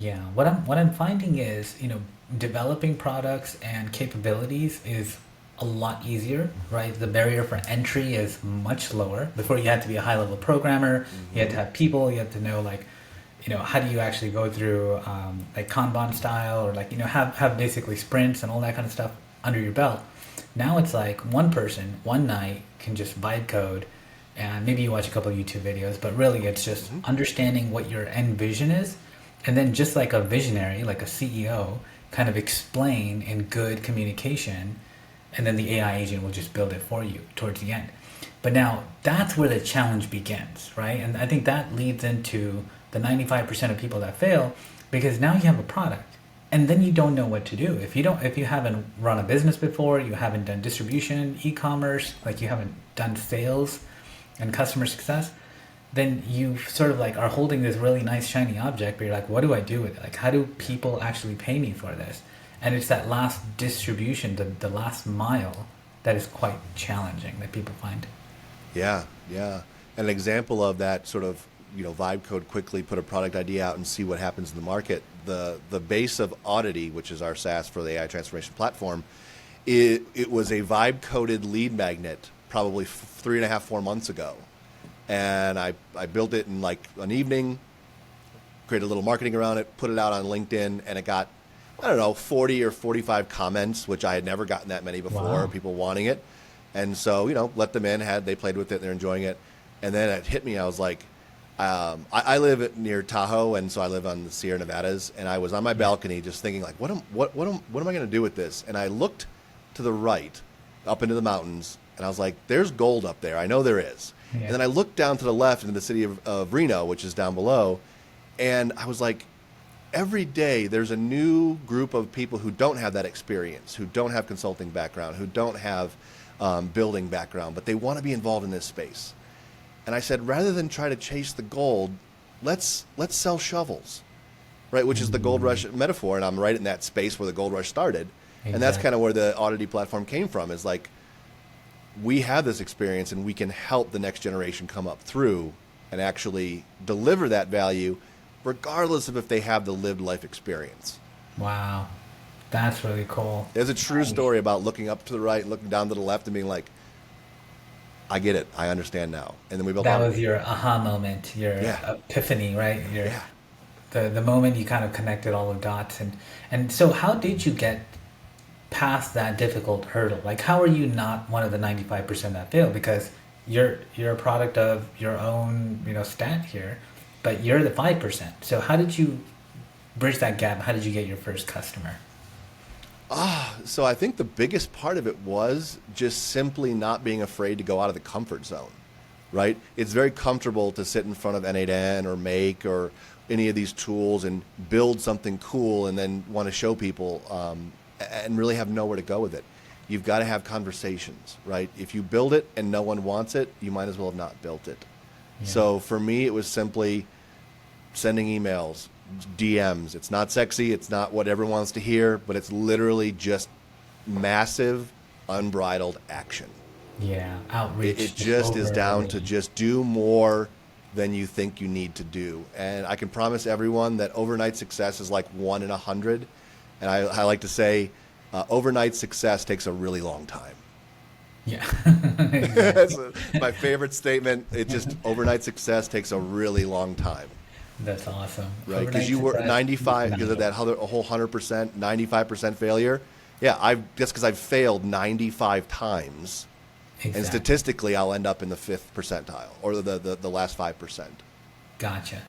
Yeah, what I'm finding is, developing products and capabilities is a lot easier, right? The barrier for entry is much lower. Before you had to be a high level programmer, you had to Hmm. have people, you had to know like, how do you actually go through like Kanban style or like, have basically sprints and all that kind of stuff under your belt. Now it's like one person, one night can just vibe code and maybe you watch a couple of YouTube videos, but really it's just Hmm. understanding what your end vision is and then just like a visionary, like a CEO, kind of explain in good communication, and then the AI agent will just build it for you towards the end. But now that's where the challenge begins, right? And I think that leads into the 95% of people that fail because now you have a product and then you don't know what to do. If you haven't run a business before, you haven't done distribution, e-commerce, like you haven't done sales and customer success, then you sort of like are holding this really nice shiny object, but you're like, what do I do with it? Like, how do Yeah. people actually pay me for this? And it's that last distribution, the last mile, that is quite challenging that people find. Yeah, yeah. An example of that sort of, vibe code quickly, put a product idea out and see what happens in the market. The base of Oddity, which is our SaaS for the AI transformation platform, it was a vibe coded lead magnet probably 3.5, 4 months ago. And I built it in like an evening, created a little marketing around it, put it out on LinkedIn, and it got, I don't know, 40 or 45 comments, which I had never gotten that many before, Wow. people wanting it. And so, let them in, they played with it, they're enjoying it. And then it hit me, I was like, I live near Tahoe, and so I live on the Sierra Nevadas, and I was on my Yeah. balcony just thinking, like, what am I going to do with this? And I looked to the right, up into the mountains, and I was like, there's gold up there. I know there is. And Yeah. then I looked down to the left into the city of Reno, which is down below, and I was like, every day there's a new group of people who don't have that experience, who don't have consulting background, who don't have building background, but they want to be involved in this space. And I said, rather than try to chase the gold, let's sell shovels, right? Which is the gold Mm, rush metaphor, and I'm right in that space where the gold rush started, and that's kind exactly. of where the Oddity platform came from. Is like, we have this experience, and we can help the next generation come up through and actually deliver that value, regardless of if they have the lived life experience. Wow. That's really cool. There's a true story about looking up to the right, looking down to the left, and being like, I get it, I understand now. And then we built That was Oddity. your aha moment, your Yeah, epiphany, right? Your yeah. the moment you kind of connected all the dots and so how did you get past that difficult hurdle? Like, how are you not one of the 95% that fail? Because you're a product of your own, stat here, but you're the 5%. So how did you bridge that gap? How did you get your first customer? So I think the biggest part of it was just simply not being afraid to go out of the comfort zone, right? It's very comfortable to sit in front of N8N or Make or any of these tools and build something cool and then want to show people and really have nowhere to go with it. You've got to have conversations, right? If you build it and no one wants it, you might as well have not built it. Yeah. So for me, it was simply sending emails, DMs. It's not sexy. It's not what everyone wants to hear, but it's literally just massive, unbridled action. Yeah. It Outreach just just is over and over down to again. just do more than you think you need to do. And I can promise everyone that overnight success is like 1 in 100. And I like to say, overnight success takes a really long time. Yeah. That's Exactly. my favorite statement. It just overnight success takes a really long time. That's awesome. Right? Because Overnight you were success equals 95 because of that magic. a whole 100%, 95% failure. Yeah, that's because I've failed 95 times, and Exactly. statistically, I'll end up in the fifth percentile or the last 5%. Gotcha.